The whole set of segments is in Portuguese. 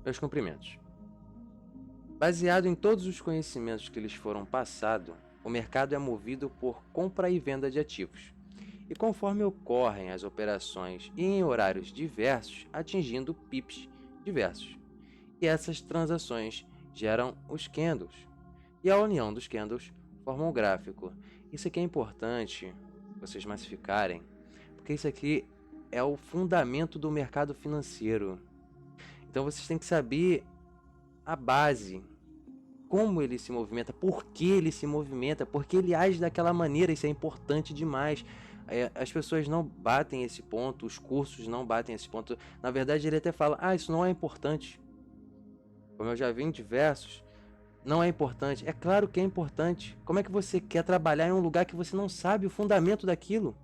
Meus cumprimentos. Baseado em todos os conhecimentos que lhes foram passados, o mercado é movido por compra e venda de ativos. E conforme ocorrem as operações e em horários diversos, atingindo pips diversos. E essas transações geram os candles. E a união dos candles forma um gráfico. Isso aqui é importante vocês massificarem, porque isso aqui é o fundamento do mercado financeiro. Então vocês têm que saber a base, como ele se movimenta, por que ele se movimenta, por que ele age daquela maneira. Isso é importante demais. As pessoas não batem esse ponto, os cursos não batem esse ponto. Na verdade, ele até fala, isso não é importante. Como eu já vi em diversos, não é importante. É claro que é importante. Como é que você quer trabalhar em um lugar que você não sabe o fundamento daquilo?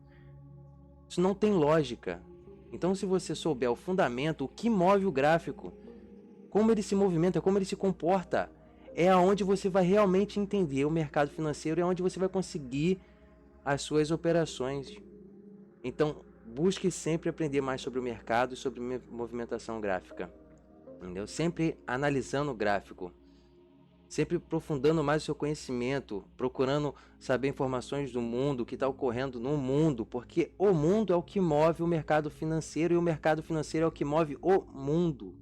Isso não tem lógica. Então, se você souber o fundamento, o que move o gráfico, como ele se movimenta, como ele se comporta, é aonde você vai realmente entender o mercado financeiro, é onde você vai conseguir as suas operações. Então, busque sempre aprender mais sobre o mercado e sobre movimentação gráfica. Entendeu? Sempre analisando o gráfico. Sempre aprofundando mais o seu conhecimento, procurando saber informações do mundo, o que está ocorrendo no mundo, porque o mundo é o que move o mercado financeiro e o mercado financeiro é o que move o mundo.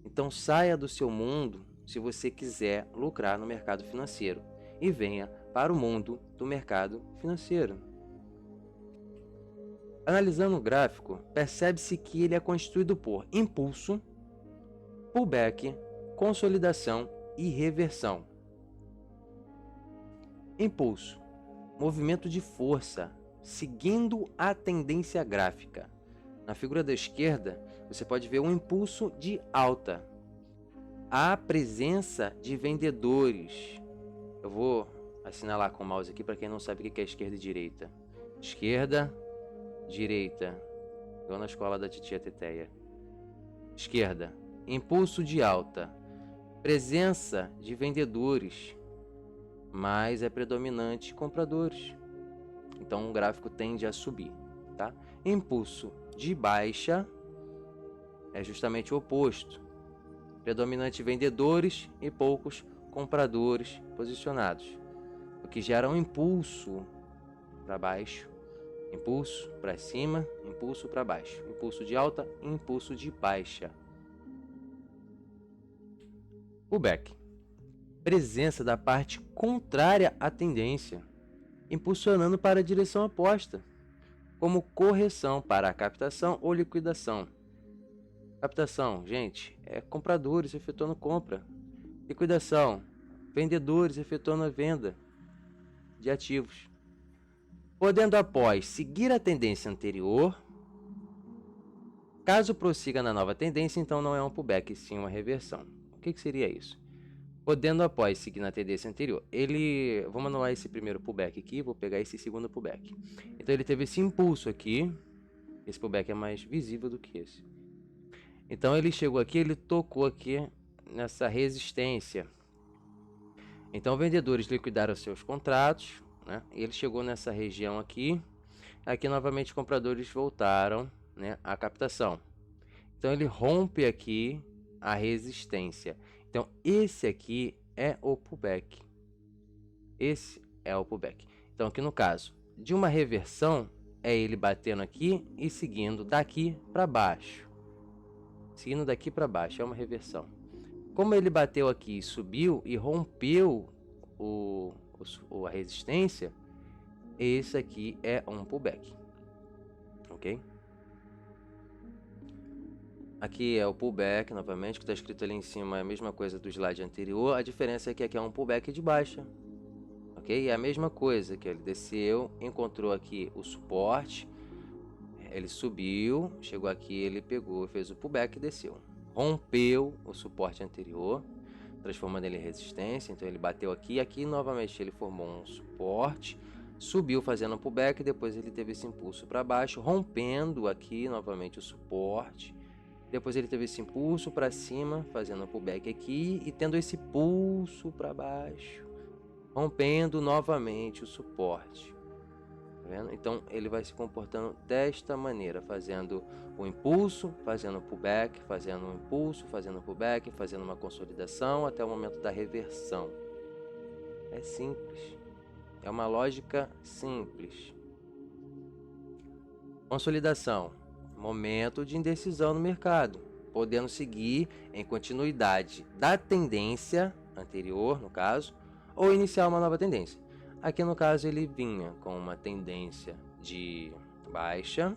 Então saia do seu mundo se você quiser lucrar no mercado financeiro e venha para o mundo do mercado financeiro. Analisando o gráfico, percebe-se que ele é constituído por impulso, pullback, consolidação e reversão. Impulso, movimento de força, seguindo a tendência gráfica. Na figura da esquerda, você pode ver um impulso de alta. Há presença de vendedores. Eu vou assinalar com o mouse aqui para quem não sabe o que é esquerda e direita. Esquerda, direita. Igual na escola da titia Teteia. Esquerda, impulso de alta. Presença de vendedores, mas é predominante compradores. Então o gráfico tende a subir, tá? Impulso de baixa é justamente o oposto. Predominante vendedores e poucos compradores posicionados, o que gera um impulso para baixo, impulso para cima, impulso para baixo, impulso de alta e impulso de baixa. Pullback, presença da parte contrária à tendência, impulsionando para a direção oposta, como correção para a captação ou liquidação. Captação, gente, é compradores efetuando compra. Liquidação, vendedores efetuando a venda de ativos. Podendo após seguir a tendência anterior, caso prossiga na nova tendência, então não é um pullback, sim uma reversão. O que seria isso? Podendo após seguir na tendência anterior. Vamos anular esse primeiro pullback aqui, vou pegar esse segundo pullback. Então ele teve esse impulso aqui, esse pullback é mais visível do que esse. Então ele chegou aqui, ele tocou aqui nessa resistência. Então vendedores liquidaram seus contratos, né? E ele chegou nessa região aqui. Aqui novamente compradores voltaram, né, à captação. Então ele rompe aqui a resistência. Então esse aqui é o pullback. Esse é o pullback. Então aqui no caso de uma reversão, é ele batendo aqui e seguindo daqui para baixo. Seguindo daqui para baixo, é uma reversão. Como ele bateu aqui, subiu e rompeu a resistência, esse aqui é um pullback. Ok? Aqui é o pullback, novamente, que está escrito ali em cima, é a mesma coisa do slide anterior. A diferença é que aqui é um pullback de baixa. Ok? É a mesma coisa, que ele desceu, encontrou aqui o suporte, ele subiu, chegou aqui, ele pegou, fez o pullback e desceu. Rompeu o suporte anterior, transformando ele em resistência. Então ele bateu aqui e aqui novamente ele formou um suporte, subiu fazendo um pullback, depois ele teve esse impulso para baixo, rompendo aqui novamente o suporte. Depois ele teve esse impulso para cima, fazendo um pullback aqui e tendo esse pulso para baixo, rompendo novamente o suporte. Tá vendo? Então ele vai se comportando desta maneira, fazendo o impulso, fazendo o pullback, fazendo um impulso, fazendo o pullback, fazendo uma consolidação até o momento da reversão. É simples. É uma lógica simples. Consolidação. Momento de indecisão no mercado, podendo seguir em continuidade da tendência anterior, no caso, ou iniciar uma nova tendência. Aqui no caso ele vinha com uma tendência de baixa,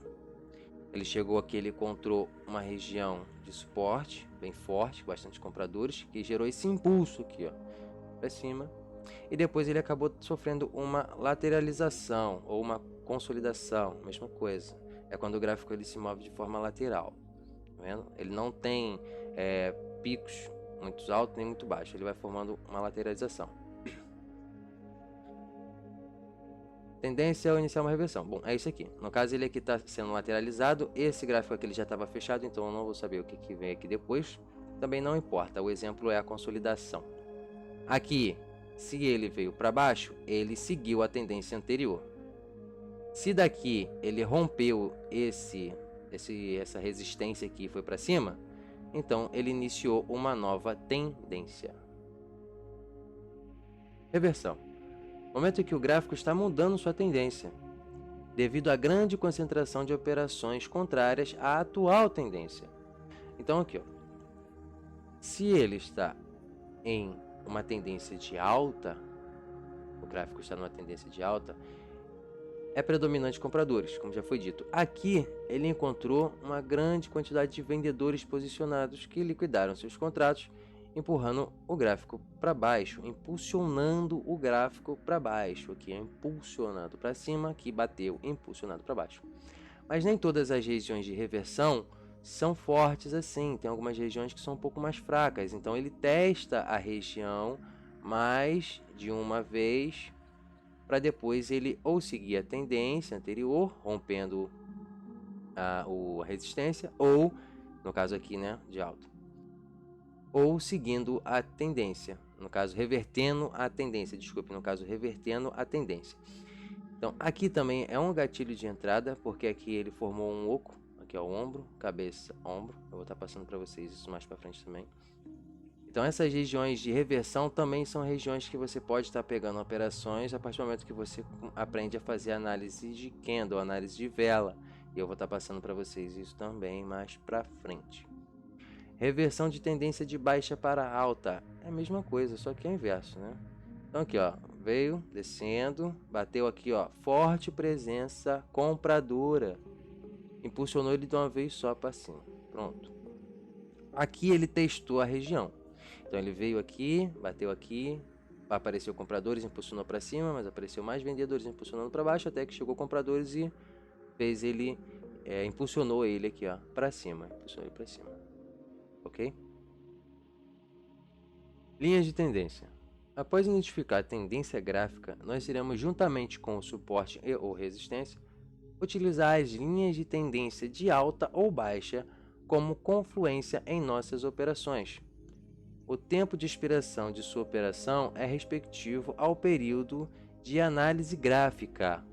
ele chegou aqui, ele encontrou uma região de suporte bem forte, bastante compradores, que gerou esse impulso aqui, ó, para cima, e depois ele acabou sofrendo uma lateralização ou uma consolidação, mesma coisa. É quando o gráfico ele se move de forma lateral, tá vendo? Ele não tem picos muito altos nem muito baixos, ele vai formando uma lateralização. Tendência ao iniciar uma reversão. Bom, é isso aqui. No caso, ele aqui está sendo lateralizado. Esse gráfico aqui ele já estava fechado, então eu não vou saber o que vem aqui depois. Também não importa, o exemplo é a consolidação. Aqui, se ele veio para baixo, ele seguiu a tendência anterior. Se daqui ele rompeu essa resistência aqui e foi para cima, então ele iniciou uma nova tendência. Reversão. Momento em que o gráfico está mudando sua tendência, devido à grande concentração de operações contrárias à atual tendência. Então aqui, ó, se ele está em uma tendência de alta, o gráfico está numa tendência de alta, é predominante compradores, como já foi dito. Aqui ele encontrou uma grande quantidade de vendedores posicionados que liquidaram seus contratos, empurrando o gráfico para baixo, impulsionando o gráfico para baixo. Aqui é impulsionado para cima, aqui bateu, impulsionado para baixo. Mas nem todas as regiões de reversão são fortes assim, tem algumas regiões que são um pouco mais fracas, então ele testa a região mais de uma vez, para depois ele ou seguir a tendência anterior, rompendo a resistência, ou, no caso aqui, né, de alta, ou seguindo a tendência, no caso revertendo a tendência, desculpe, no caso revertendo a tendência. Então aqui também é um gatilho de entrada, porque aqui ele formou um oco, aqui é o ombro, cabeça, ombro, eu vou estar passando para vocês isso mais para frente também. Então essas regiões de reversão também são regiões que você pode estar pegando operações a partir do momento que você aprende a fazer análise de candle, análise de vela. E eu vou estar passando para vocês isso também mais para frente. Reversão de tendência de baixa para alta. É a mesma coisa, só que é o inverso, né? Então aqui, ó, veio descendo, bateu aqui, ó, forte presença compradora. Impulsionou ele de uma vez só para cima. Pronto. Aqui ele testou a região. Então ele veio aqui, bateu aqui, apareceu compradores, impulsionou para cima, mas apareceu mais vendedores impulsionando para baixo, até que chegou compradores e fez ele, impulsionou ele aqui, ó, para cima, impulsionou ele para cima, ok? Linhas de tendência. Após identificar a tendência gráfica, nós iremos, juntamente com o suporte e ou resistência, utilizar as linhas de tendência de alta ou baixa como confluência em nossas operações. O tempo de expiração de sua operação é respectivo ao período de análise gráfica.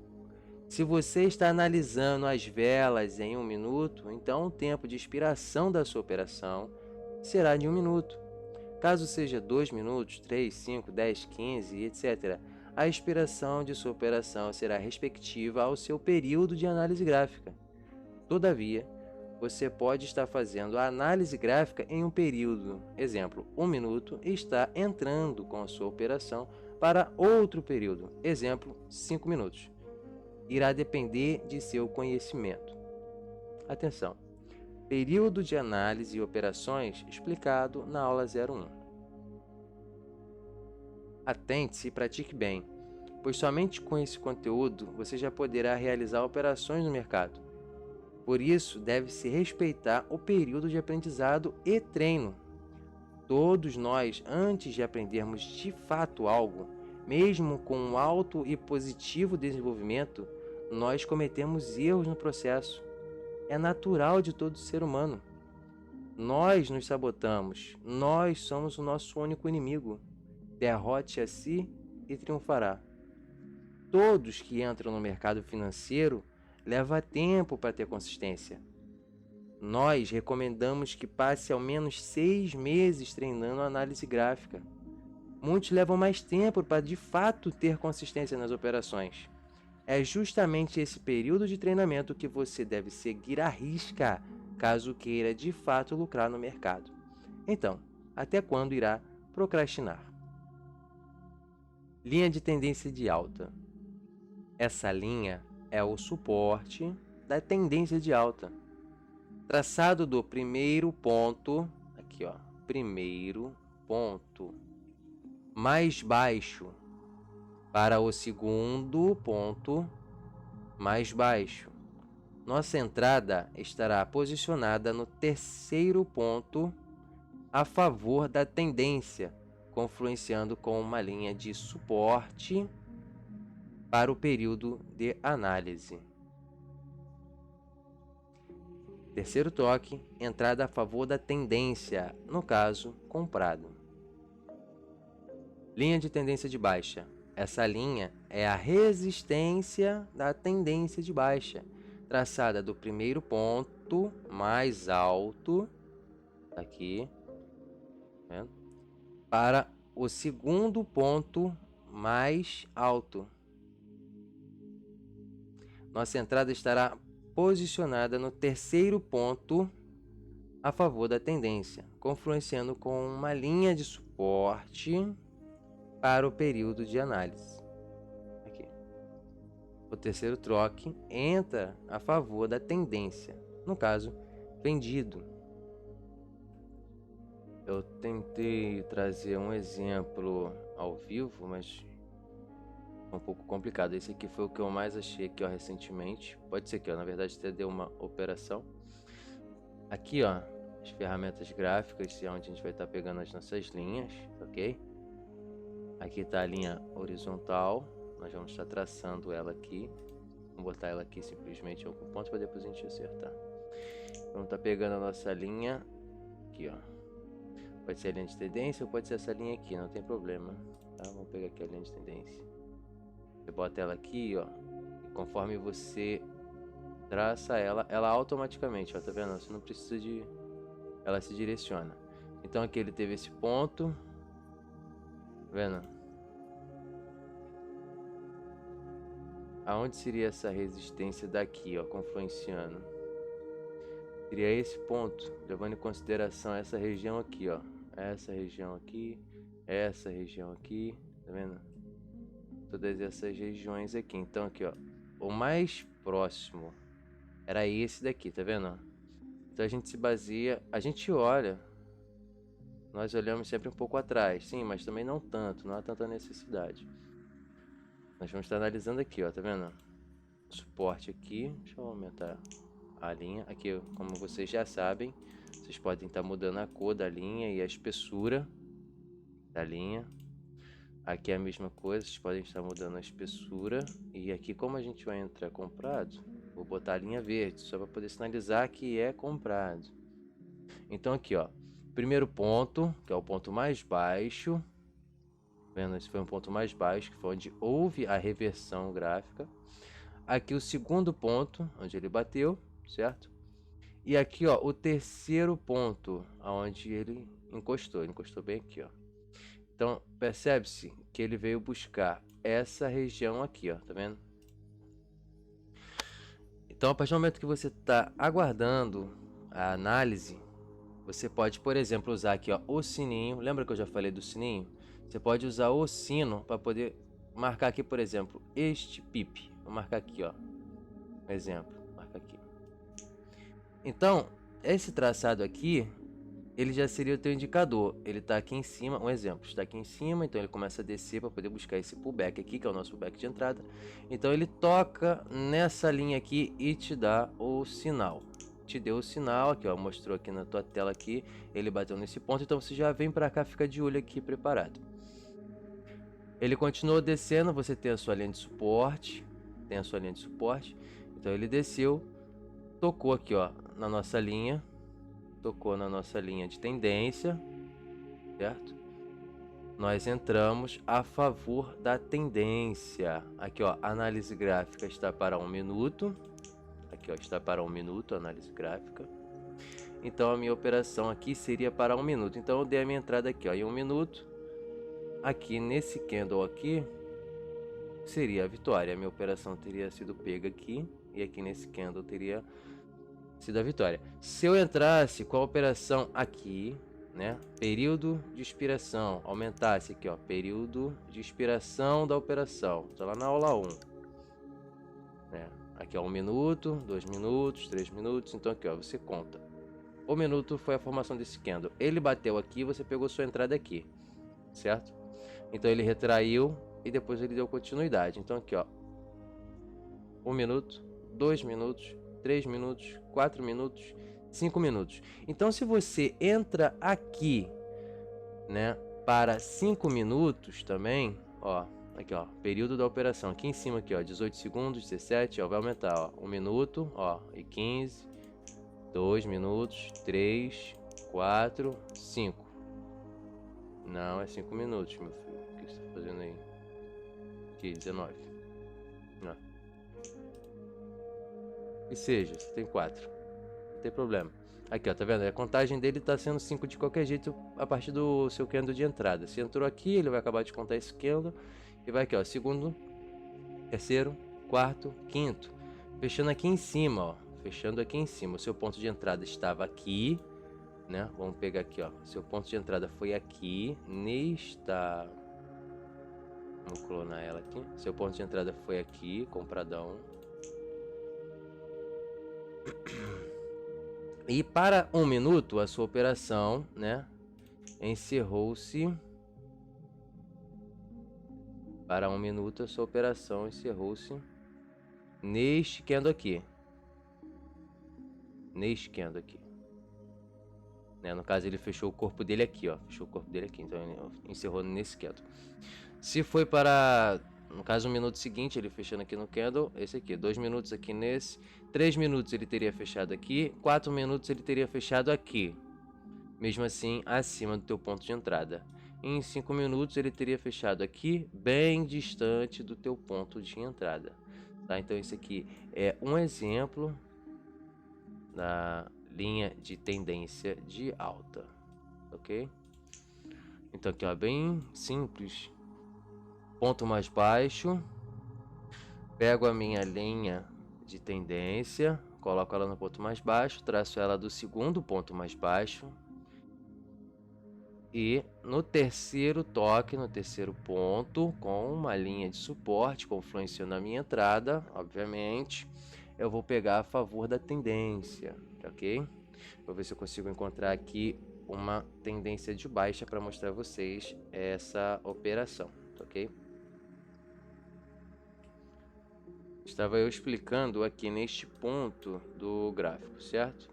Se você está analisando as velas em 1 minuto, então o tempo de expiração da sua operação será de 1 minuto. Caso seja 2 minutos, 3, 5, 10, 15, etc., a expiração de sua operação será respectiva ao seu período de análise gráfica. Todavia, você pode estar fazendo a análise gráfica em um período, exemplo, 1 minuto, e está entrando com a sua operação para outro período, exemplo, 5 minutos. Irá depender de seu conhecimento. Atenção! Período de análise e operações explicado na aula 01. Atente-se e pratique bem, pois somente com esse conteúdo você já poderá realizar operações no mercado. Por isso, deve-se respeitar o período de aprendizado e treino. Todos nós, antes de aprendermos de fato algo, mesmo com um alto e positivo desenvolvimento, nós cometemos erros no processo. É natural de todo ser humano. Nós nos sabotamos, nós somos o nosso único inimigo. Derrote a si e triunfará. todos que entram no mercado financeiro leva tempo para ter consistência. Nós recomendamos que passe ao menos 6 meses treinando análise gráfica. Muitos levam mais tempo para de fato ter consistência nas operações. É justamente esse período de treinamento que você deve seguir à risca, caso queira de fato lucrar no mercado. Então, até quando irá procrastinar? Linha de tendência de alta. Essa linha é o suporte da tendência de alta. Traçado do primeiro ponto, aqui ó, primeiro ponto mais baixo para o segundo ponto mais baixo. Nossa entrada estará posicionada no terceiro ponto a favor da tendência, confluenciando com uma linha de suporte para o período de análise. Terceiro toque, entrada a favor da tendência, no caso, comprado. Linha de tendência de baixa. Essa linha é a resistência da tendência de baixa, traçada do primeiro ponto mais alto, aqui, vendo? Para o segundo ponto mais alto. Nossa entrada estará posicionada no terceiro ponto a favor da tendência, confluenciando com uma linha de suporte para o período de análise. Aqui. O terceiro troque entra a favor da tendência, no caso, vendido. Eu tentei trazer um exemplo ao vivo, mas é um pouco complicado. Esse aqui foi o que eu mais achei aqui, ó, recentemente. Pode ser que, ó, na verdade, até deu uma operação. Aqui, ó, as ferramentas gráficas, é onde a gente vai estar pegando as nossas linhas, ok? Aqui está a linha horizontal, nós vamos estar traçando ela aqui. Vamos botar ela aqui simplesmente em algum ponto para depois a gente acertar. Vamos estar pegando a nossa linha aqui, ó. Pode ser a linha de tendência ou pode ser essa linha aqui, não tem problema. Tá? Vamos pegar aqui a linha de tendência. Você bota ela aqui, ó. E conforme você traça ela, ela automaticamente, ó, tá vendo? Você não precisa de... Ela se direciona. Então aqui ele teve esse ponto. Tá vendo? Aonde seria essa resistência daqui, ó, confluenciando? Seria esse ponto, levando em consideração essa região aqui, ó. Essa região aqui, essa região aqui, tá vendo? Todas essas regiões aqui. Então aqui, ó, o mais próximo era esse daqui, tá vendo? Então a gente se baseia, a gente olha, nós olhamos sempre um pouco atrás, sim, mas também não tanto, não há tanta necessidade. Nós vamos estar analisando aqui, ó, tá vendo? Suporte aqui, deixa eu aumentar a linha. Aqui, como vocês já sabem, vocês podem estar mudando a cor da linha e a espessura da linha. Aqui é a mesma coisa, vocês podem estar mudando a espessura. E aqui, como a gente vai entrar comprado, vou botar a linha verde, só para poder sinalizar que é comprado. Então aqui, ó, primeiro ponto, que é o ponto mais baixo, vendo? Esse foi um ponto mais baixo, que foi onde houve a reversão gráfica. Aqui o segundo ponto, onde ele bateu, certo? E aqui, ó, o terceiro ponto, aonde ele encostou bem aqui, ó. Então, percebe-se que ele veio buscar essa região aqui, ó, tá vendo? Então, a partir do momento que você está aguardando a análise, você pode, por exemplo, usar aqui, ó, o sininho. Lembra que eu já falei do sininho? Você pode usar o sino para poder marcar aqui, por exemplo, este PIP. Vou marcar aqui, ó, um exemplo, marca aqui. Então, esse traçado aqui, ele já seria o teu indicador. Ele está aqui em cima, um exemplo, está aqui em cima, então ele começa a descer para poder buscar esse pullback aqui, que é o nosso pullback de entrada. Então ele toca nessa linha aqui e te dá o sinal. Te deu o sinal aqui, ó, mostrou aqui na tua tela aqui, ele bateu nesse ponto, então você já vem para cá, fica de olho aqui preparado. Ele continuou descendo, você tem a sua linha de suporte, então ele desceu, tocou aqui, ó, na nossa linha, tocou na nossa linha de tendência, certo? nós entramos a favor da tendência. Aqui, ó, análise gráfica está para 1 minuto. Aqui, ó, está para 1 minuto, análise gráfica. Então, a minha operação aqui seria para 1 minuto. Então, eu dei a minha entrada aqui, ó, em 1 minuto. Aqui, nesse candle aqui, seria a vitória. A minha operação teria sido pega aqui. E aqui nesse candle teria sido a vitória. Se eu entrasse com a operação aqui, né, período de expiração, aumentasse aqui, ó, período de expiração da operação, tá lá na aula 1, né, aqui ó, 1 minuto, 2 minutos, 3 minutos, então aqui ó, você conta. O minuto foi a formação desse candle, ele bateu aqui, você pegou sua entrada aqui, certo? Então ele retraiu e depois ele deu continuidade, então aqui ó, 1 minuto, 2 minutos, 3 minutos, 4 minutos, 5 minutos. Então, se você entra aqui, né, para 5 minutos também, ó, aqui, ó, período da operação, aqui em cima, aqui, ó, 18 segundos, 17, ó, vai aumentar, ó, 1 minuto, ó, e 15, 2 minutos, 3, 4, 5. Não, é 5 minutos, meu filho. O que você tá fazendo aí? Aqui, 19. Não. E seja, você tem 4. Não tem problema. Aqui, ó, tá vendo? A contagem dele tá sendo 5 de qualquer jeito a partir do seu candle de entrada. Se entrou aqui, ele vai acabar de contar esse candle e vai aqui, ó, segundo, terceiro, quarto, quinto. Fechando aqui em cima, ó. Fechando aqui em cima. O seu ponto de entrada estava aqui, né? Vamos pegar aqui, ó. Seu ponto de entrada foi aqui, nesta... Vamos clonar ela aqui. Seu ponto de entrada foi aqui, compradão. E para 1 minuto, a sua operação, né, encerrou-se. Para 1 minuto, a sua operação encerrou-se neste candle aqui. Neste candle aqui. Né, no caso, ele fechou o corpo dele aqui, ó. Fechou o corpo dele aqui, então ele encerrou nesse candle. Se foi para, no caso, 1 minuto seguinte, ele fechando aqui no candle, esse aqui, 2 minutos aqui nesse, 3 minutos ele teria fechado aqui, 4 minutos ele teria fechado aqui, mesmo assim, acima do teu ponto de entrada. Em 5 minutos ele teria fechado aqui, bem distante do teu ponto de entrada, tá? Então esse aqui é um exemplo da linha de tendência de alta, ok? Então aqui, ó, bem simples. Ponto mais baixo, pego a minha linha de tendência, coloco ela no ponto mais baixo, traço ela do segundo ponto mais baixo e no terceiro toque, no terceiro ponto, com uma linha de suporte, confluenciando a minha entrada, obviamente, eu vou pegar a favor da tendência, ok? Vou ver se eu consigo encontrar aqui uma tendência de baixa para mostrar a vocês essa operação, ok? Estava eu explicando aqui neste ponto do gráfico, certo?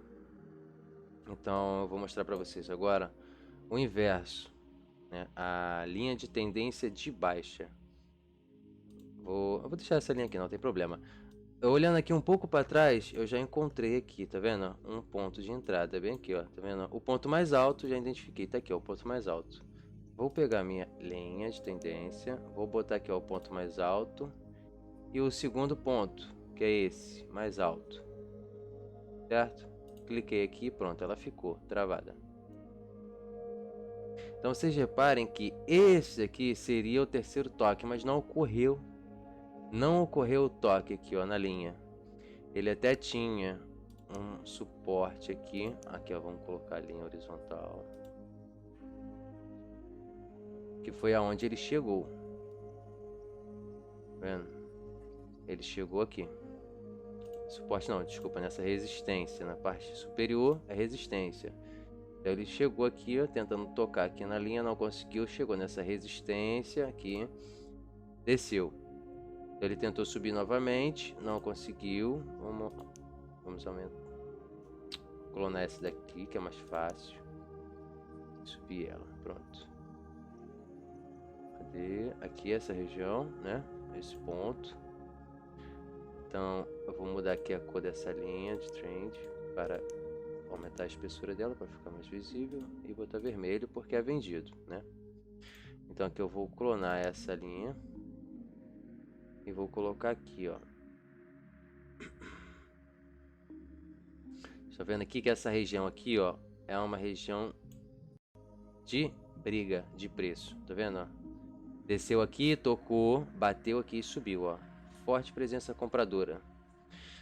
Então eu vou mostrar para vocês agora o inverso, né? A linha de tendência de baixa. Eu vou deixar essa linha aqui, não tem problema. Olhando aqui um pouco para trás, eu já encontrei aqui, tá vendo? Um ponto de entrada, bem aqui, ó, tá vendo? O ponto mais alto, já identifiquei, tá aqui, ó, o ponto mais alto. Vou pegar a minha linha de tendência, vou botar aqui, ó, o ponto mais alto. E o segundo ponto, que é esse, mais alto, certo? Cliquei aqui, pronto, ela ficou travada. Então vocês reparem que esse aqui seria o terceiro toque, mas não ocorreu. Não ocorreu o toque aqui, ó, na linha. Ele até tinha um suporte aqui. Aqui, ó, vamos colocar a linha horizontal. Que foi aonde ele chegou. Tá vendo? Ele chegou aqui. Suporte não, desculpa, nessa resistência. Na parte superior é resistência. Então ele chegou aqui, ó, tentando tocar aqui na linha, não conseguiu. Chegou nessa resistência aqui. Desceu. Então, ele tentou subir novamente, não conseguiu. Vamos aumentar. Clonar essa daqui, que é mais fácil. Subir ela, pronto. Cadê? Aqui essa região, né? Esse ponto. Então eu vou mudar aqui a cor dessa linha de trend para aumentar a espessura dela para ficar mais visível e botar vermelho porque é vendido, né? Então aqui eu vou clonar essa linha e vou colocar aqui, ó. Está vendo aqui que essa região aqui, ó, é uma região de briga de preço. Tá vendo, ó? Desceu aqui, tocou, bateu aqui e subiu, ó. Forte presença compradora.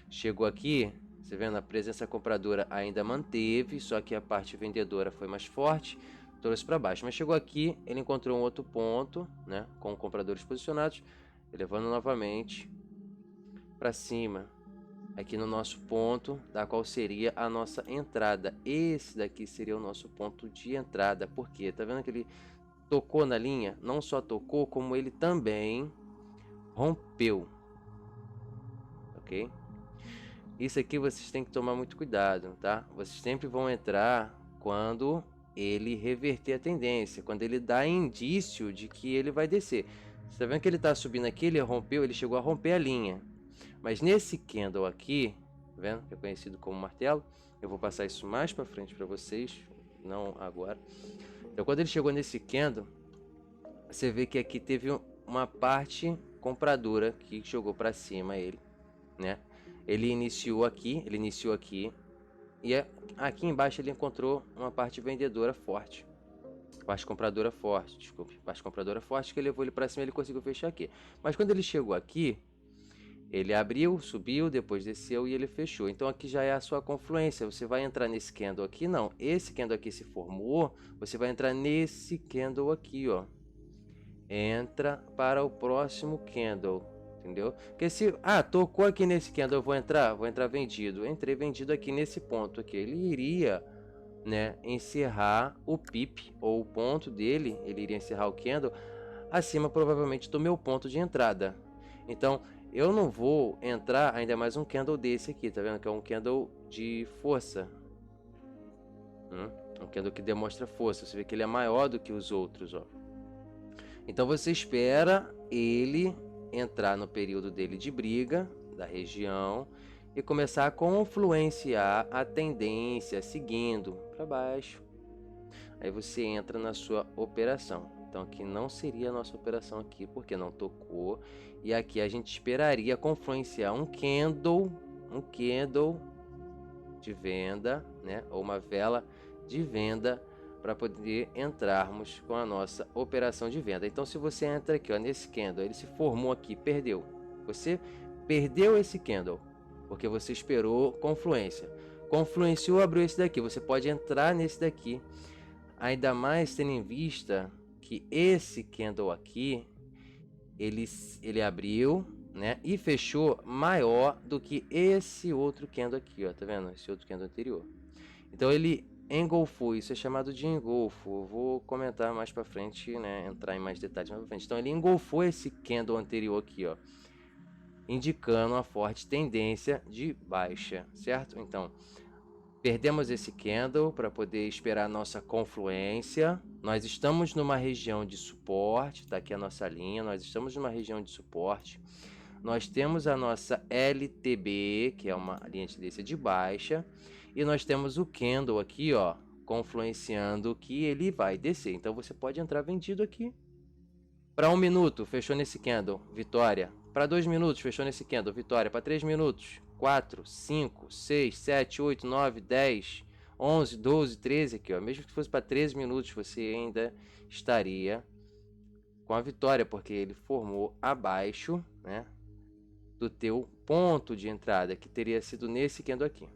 Chegou aqui, você vendo, a presença compradora ainda manteve, só que a parte vendedora foi mais forte, trouxe para baixo. Mas chegou aqui, ele encontrou um outro ponto, né, com compradores posicionados, elevando novamente para cima, aqui no nosso ponto, da qual seria a nossa entrada. Esse daqui seria o nosso ponto de entrada. Por quê? Tá vendo que ele tocou na linha? Não só tocou, como ele também rompeu. Ok? Isso aqui vocês têm que tomar muito cuidado, tá? Vocês sempre vão entrar quando ele reverter a tendência, quando ele dá indício de que ele vai descer. Você tá vendo que ele tá subindo aqui, ele rompeu, ele chegou a romper a linha. Mas nesse candle aqui, tá vendo? Que é conhecido como martelo. Eu vou passar isso mais para frente para vocês, não agora. Então quando ele chegou nesse candle, você vê que aqui teve uma parte compradora que jogou para cima ele, né? Ele iniciou aqui, e aqui embaixo ele encontrou uma parte vendedora forte. Parte compradora forte, desculpe. Parte compradora forte que levou ele para cima e ele conseguiu fechar aqui. Mas quando ele chegou aqui, ele abriu, subiu, depois desceu e ele fechou. Então aqui já é a sua confluência. Você vai entrar nesse candle aqui? Não. Esse candle aqui se formou, você vai entrar nesse candle aqui, ó. Entra para o próximo candle. Entendeu? Porque se... tocou aqui nesse candle, eu vou entrar vendido. Entrei vendido aqui nesse ponto aqui. Ele iria, né, encerrar o pip, ou o ponto dele, ele iria encerrar o candle acima provavelmente do meu ponto de entrada. Então, eu não vou entrar ainda mais um candle desse aqui, tá vendo? Que é um candle de força. Um candle que demonstra força. Você vê que ele é maior do que os outros, ó. Então você espera ele entrar no período dele de briga da região e começar a confluenciar a tendência seguindo para baixo. Aí você entra na sua operação. Então aqui não seria a nossa operação aqui porque não tocou, e aqui a gente esperaria confluenciar um candle de venda, né, ou uma vela de venda, para poder entrarmos com a nossa operação de venda. Então se você entra aqui, ó, nesse candle, ele se formou aqui, perdeu. Você perdeu esse candle porque você esperou confluência. Confluenciou, abriu esse daqui. Você pode entrar nesse daqui, ainda mais tendo em vista que esse candle aqui ele abriu, né, e fechou maior do que esse outro candle aqui, ó, tá vendo? Esse outro candle anterior. Então ele engolfou, isso é chamado de engolfo. Eu vou comentar mais para frente, né, entrar em mais detalhes mais para frente. Então ele engolfou esse candle anterior aqui, ó, indicando uma forte tendência de baixa, certo? Então, perdemos esse candle para poder esperar a nossa confluência. Nós estamos numa região de suporte, tá aqui a nossa linha, nós estamos numa região de suporte. Nós temos a nossa LTB, que é uma linha de tendência de baixa, e nós temos o candle aqui, ó, confluenciando que ele vai descer. Então você pode entrar vendido aqui. Para 1 minuto, fechou nesse candle, vitória. Para 2 minutos, fechou nesse candle, vitória. Para 3 minutos, 4, 5, 6, 7, 8, 9, 10, 11, 12, 13 aqui, ó. Mesmo que fosse para 13 minutos, você ainda estaria com a vitória, porque ele formou abaixo, né, do teu ponto de entrada, que teria sido nesse candle aqui.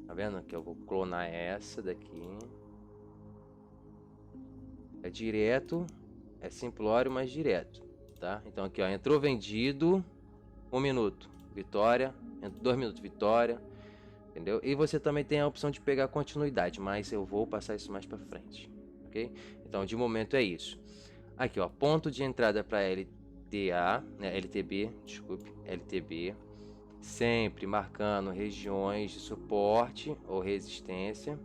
Tá vendo? Que eu vou clonar essa daqui. É direto, é simplório, mas direto, tá? Então aqui, ó, entrou vendido, 1 minuto, vitória. 2 minutos, vitória. Entendeu? E você também tem a opção de pegar continuidade, mas eu vou passar isso mais para frente, ok? Então, de momento é isso. Aqui, ó, ponto de entrada para LTA, né, LTB, desculpe, LTB, sempre marcando regiões de suporte ou resistência,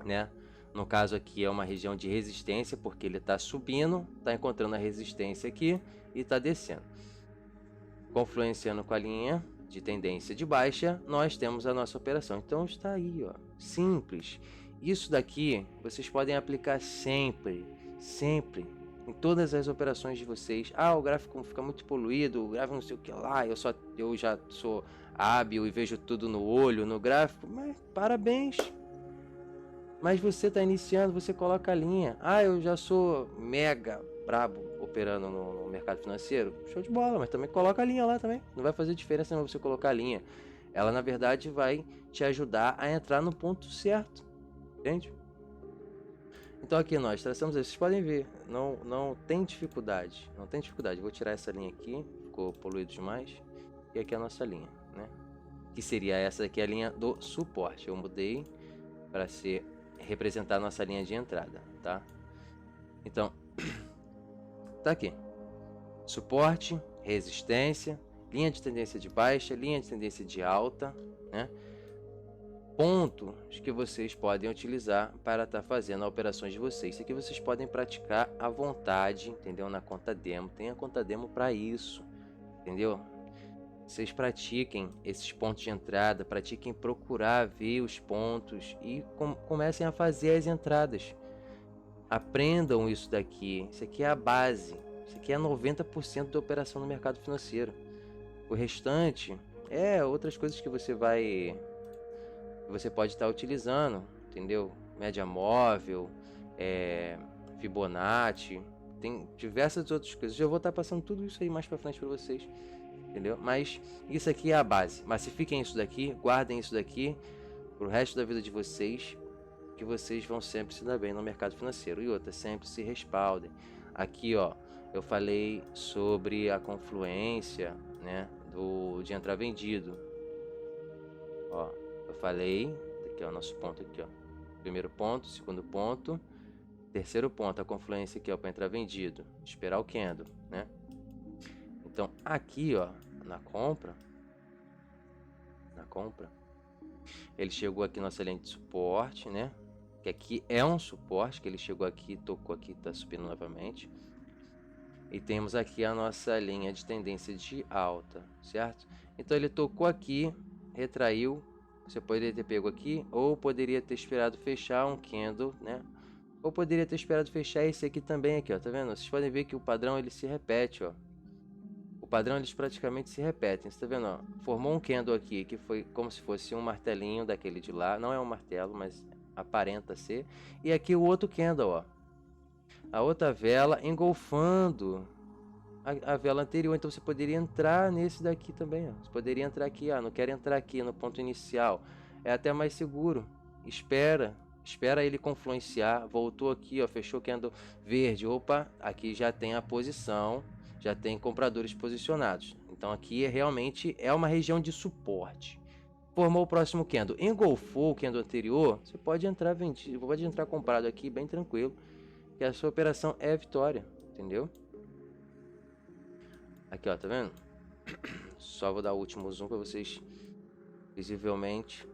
né? No caso aqui é uma região de resistência, porque ele está subindo, está encontrando a resistência aqui e está descendo. Confluenciando com a linha de tendência de baixa, nós temos a nossa operação. Então está aí, ó, simples. Isso daqui vocês podem aplicar sempre, sempre, em todas as operações de vocês. Ah, o gráfico fica muito poluído, o gráfico não sei o que lá, eu já sou hábil e vejo tudo no olho, no gráfico. Mas parabéns! Mas você está iniciando, você coloca a linha. Ah, eu já sou mega brabo operando no mercado financeiro. Show de bola, mas também coloca a linha lá também. Não vai fazer diferença não você colocar a linha. Ela, na verdade, vai te ajudar a entrar no ponto certo. Entende? Então aqui nós traçamos, vocês podem ver, não tem dificuldade, não tem dificuldade. Vou tirar essa linha aqui, ficou poluído demais. E aqui a nossa linha, né? Que seria essa aqui, a linha do suporte. Eu mudei para representar a nossa linha de entrada, tá? Então, tá aqui. Suporte, resistência, linha de tendência de baixa, linha de tendência de alta, né? Pontos que vocês podem utilizar para estar fazendo as operações de vocês. Isso aqui vocês podem praticar à vontade, entendeu? Na conta demo. Tem a conta demo para isso, entendeu? Vocês pratiquem esses pontos de entrada, pratiquem procurar ver os pontos e comecem a fazer as entradas. Aprendam isso daqui. Isso aqui é a base. Isso aqui é 90% da operação no mercado financeiro. O restante é outras coisas que você pode estar utilizando, entendeu? Média móvel, Fibonacci, tem diversas outras coisas. Eu vou estar passando tudo isso aí mais para frente para vocês, entendeu? Mas isso aqui é a base. Massifiquem isso daqui, guardem isso daqui pro resto da vida de vocês, que vocês vão sempre se dar bem no mercado financeiro. E outra, sempre se respaldem. Aqui, ó, eu falei sobre a confluência, né, de entrar vendido. Ó, eu falei, aqui é o nosso ponto aqui, ó. Primeiro ponto, segundo ponto, terceiro ponto, a confluência aqui, ó, para entrar vendido, esperar o candle, né? Então, aqui, ó, na compra, ele chegou aqui nossa linha de suporte, né? Que aqui é um suporte, que ele chegou aqui, tocou aqui, tá subindo novamente. E temos aqui a nossa linha de tendência de alta, certo? Então ele tocou aqui, retraiu, você poderia ter pego aqui, ou poderia ter esperado fechar um candle, né? Ou poderia ter esperado fechar esse aqui também, aqui, ó, tá vendo? Vocês podem ver que o padrão ele se repete, ó. O padrão eles praticamente se repetem, você tá vendo, ó? Formou um candle aqui, que foi como se fosse um martelinho daquele de lá, não é um martelo, mas aparenta ser. E aqui o outro candle, ó. A outra vela engolfando a vela anterior, então você poderia entrar nesse daqui também, ó. Você poderia entrar aqui, ó, não quero entrar aqui no ponto inicial, é até mais seguro, espera ele confluenciar, voltou aqui, ó, fechou candle verde, opa, aqui já tem a posição, já tem compradores posicionados, então aqui realmente é uma região de suporte. Formou o próximo candle, engolfou o candle anterior, você pode entrar vendido, pode entrar comprado aqui bem tranquilo, que a sua operação é vitória, entendeu? Aqui, ó, tá vendo? Só vou dar o último zoom para vocês visivelmente,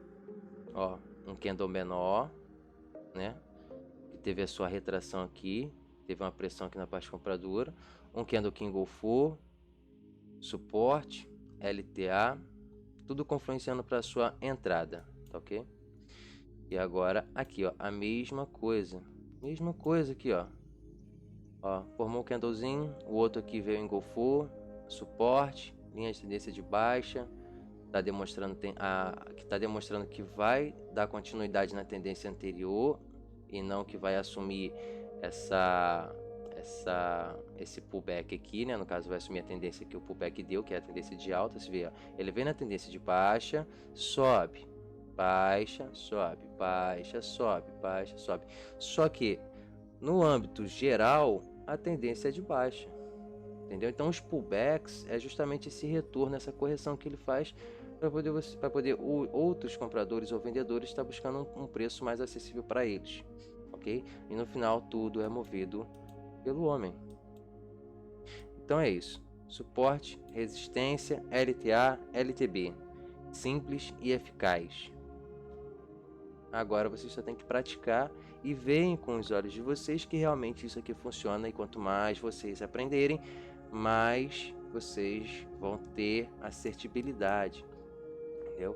ó, um candle menor, né? Que teve a sua retração aqui, teve uma pressão aqui na parte compradora, um candle que engolfou, suporte, LTA, tudo confluenciando para a sua entrada, tá ok? E agora aqui, ó, a mesma coisa aqui, ó. Ó, formou um candlezinho, o outro aqui veio engolfou, suporte, linha de tendência de baixa, tá demonstrando que vai dar continuidade na tendência anterior e não que vai assumir esse pullback aqui, né? No caso vai assumir a tendência que o pullback deu, que é a tendência de alta. Você vê, ó, ele vem na tendência de baixa, sobe, baixa, sobe, baixa, sobe, baixa, sobe. Só que no âmbito geral a tendência é de baixa, entendeu? Então os pullbacks é justamente esse retorno, essa correção que ele faz para poder outros compradores ou vendedores estar buscando um preço mais acessível para eles, ok? E no final tudo é movido pelo homem. Então é isso: suporte, resistência, LTA, LTB, simples e eficaz. Agora vocês só tem que praticar e verem com os olhos de vocês que realmente isso aqui funciona, e quanto mais vocês aprenderem, mais vocês vão ter assertibilidade, entendeu?